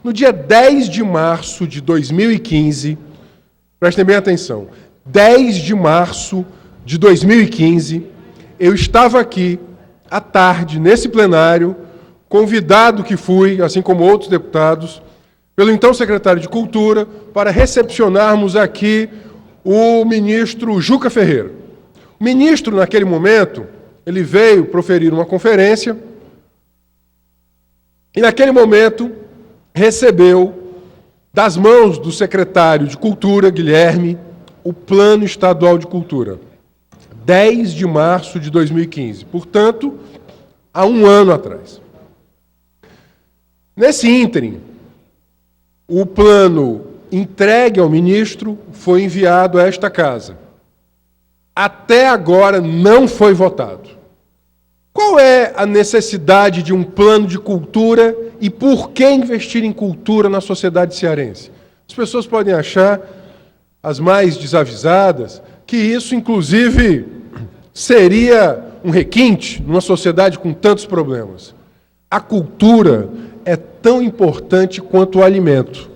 No dia 10 de março de 2015, prestem bem atenção, 10 de março de 2015, eu estava aqui, à tarde, nesse plenário, convidado que fui, assim como outros deputados, pelo então secretário de Cultura, para recepcionarmos aqui o ministro Juca Ferreira. O ministro, naquele momento, ele veio proferir uma conferência e, naquele momento, recebeu das mãos do secretário de Cultura, Guilherme, o Plano Estadual de Cultura. 10 de março de 2015, portanto, há um ano atrás. Nesse ínterim, o plano entregue ao ministro foi enviado a esta casa. Até agora não foi votado. Qual é a necessidade de um plano de cultura e por que investir em cultura na sociedade cearense? As pessoas podem achar, as mais desavisadas, que isso, inclusive, seria um requinte numa sociedade com tantos problemas. A cultura é tão importante quanto o alimento.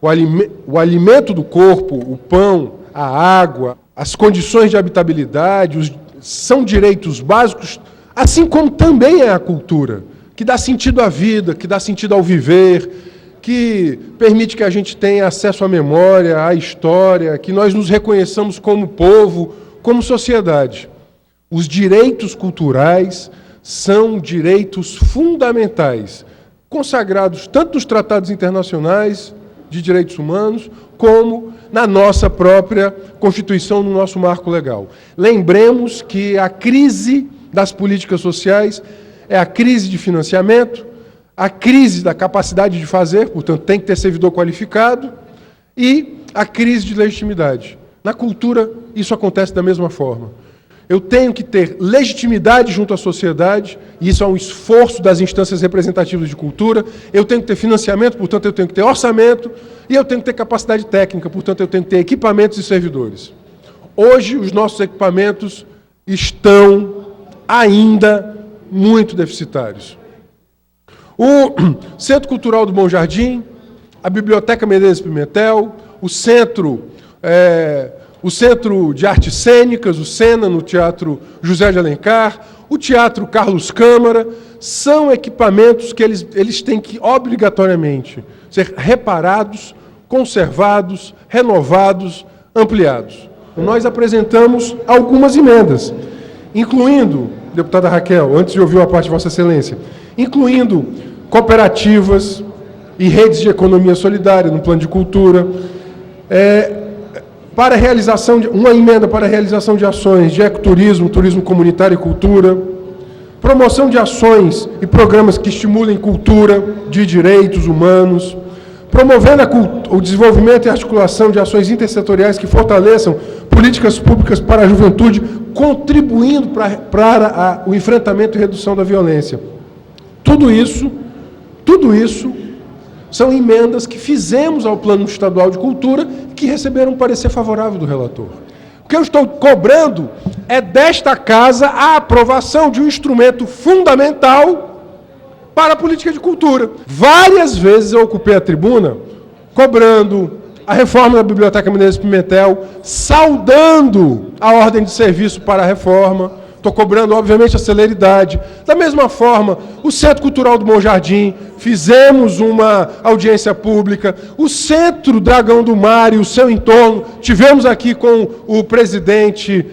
O alimento do corpo, o pão, a água, as condições de habitabilidade, são direitos básicos, assim como também é a cultura, que dá sentido à vida, que dá sentido ao viver, que permite que a gente tenha acesso à memória, à história, que nós nos reconheçamos como povo, como sociedade. Os direitos culturais são direitos fundamentais, consagrados tanto nos tratados internacionais de direitos humanos, como na nossa própria Constituição, no nosso marco legal. Lembremos que a crise das políticas sociais é a crise de financiamento, a crise da capacidade de fazer, portanto, tem que ter servidor qualificado, e a crise de legitimidade. Na cultura, isso acontece da mesma forma. Eu tenho que ter legitimidade junto à sociedade, e isso é um esforço das instâncias representativas de cultura. Eu tenho que ter financiamento, portanto, eu tenho que ter orçamento, e eu tenho que ter capacidade técnica, portanto, eu tenho que ter equipamentos e servidores. Hoje, os nossos equipamentos estão ainda muito deficitários. O Centro Cultural do Bom Jardim, a Biblioteca Medeiros Pimentel, o Centro de Artes Cênicas, o SENA, no Teatro José de Alencar, o Teatro Carlos Câmara, são equipamentos que eles têm que, obrigatoriamente, ser reparados, conservados, renovados, ampliados. Nós apresentamos algumas emendas, incluindo, deputada Raquel, antes de ouvir a parte de Vossa Excelência, incluindo cooperativas e redes de economia solidária no plano de cultura, para a realização uma emenda para a realização de ações de ecoturismo, turismo comunitário e cultura, promoção de ações e programas que estimulem cultura de direitos humanos, promovendo o desenvolvimento e articulação de ações intersetoriais que fortaleçam políticas públicas para a juventude, contribuindo para o enfrentamento e redução da violência. Tudo isso são emendas que fizemos ao Plano Estadual de Cultura que receberam um parecer favorável do relator. O que eu estou cobrando é desta casa a aprovação de um instrumento fundamental para a política de cultura. Várias vezes eu ocupei a tribuna cobrando a reforma da Biblioteca Medeiros Pimentel, saudando a ordem de serviço para a reforma. Estou cobrando, obviamente, a celeridade. Da mesma forma, o Centro Cultural do Bom Jardim, fizemos uma audiência pública. O Centro Dragão do Mar e o seu entorno, tivemos aqui com o presidente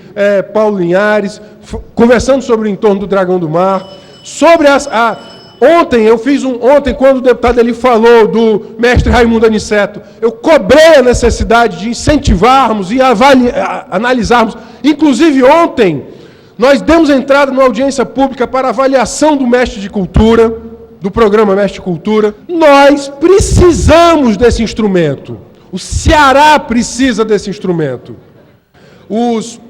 Paulo Linhares, conversando sobre o entorno do Dragão do Mar. Sobre Ontem, quando o deputado ali falou do mestre Raimundo Aniceto, eu cobrei a necessidade de incentivarmos e analisarmos. Inclusive, ontem, nós demos entrada numa audiência pública para avaliação do mestre de cultura, do programa Mestre de Cultura. Nós precisamos desse instrumento. O Ceará precisa desse instrumento. Os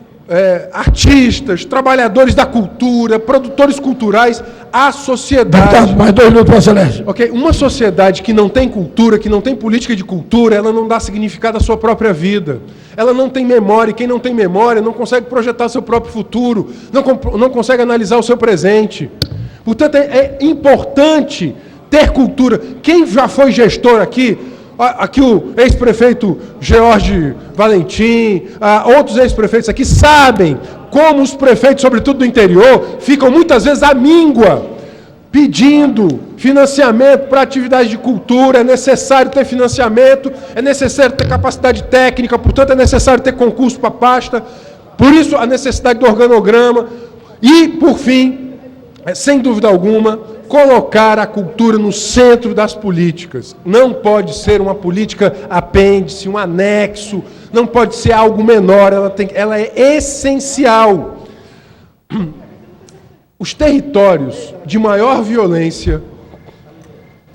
artistas, trabalhadores da cultura, produtores culturais, a sociedade... Deputado, mais 2 minutos, Vossa Excelência. Ok, uma sociedade que não tem cultura, que não tem política de cultura, ela não dá significado à sua própria vida. Ela não tem memória, e quem não tem memória não consegue projetar seu próprio futuro, não consegue analisar o seu presente. Portanto, é importante ter cultura. Quem já foi gestor aqui? Aqui o ex-prefeito George Valentim, outros ex-prefeitos aqui sabem como os prefeitos, sobretudo do interior, ficam muitas vezes à míngua, pedindo financiamento para atividades de cultura. É necessário ter financiamento, é necessário ter capacidade técnica, portanto é necessário ter concurso para pasta, por isso a necessidade do organograma e, por fim, sem dúvida alguma, colocar a cultura no centro das políticas. Não pode ser uma política apêndice, um anexo, não pode ser algo menor, ela é essencial. Os territórios de maior violência,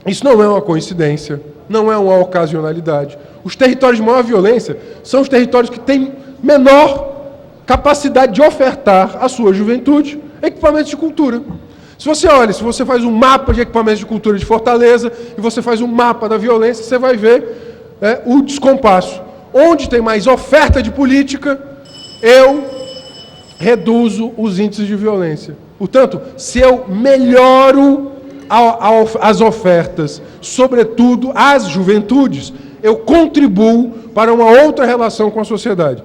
isso não é uma coincidência, não é uma ocasionalidade. Os territórios de maior violência são os territórios que têm menor capacidade de ofertar à sua juventude equipamentos de cultura. Se você faz um mapa de equipamentos de cultura de Fortaleza e você faz um mapa da violência, você vai ver o descompasso. Onde tem mais oferta de política, eu reduzo os índices de violência. Portanto, se eu melhoro as ofertas, sobretudo às juventudes, eu contribuo para uma outra relação com a sociedade.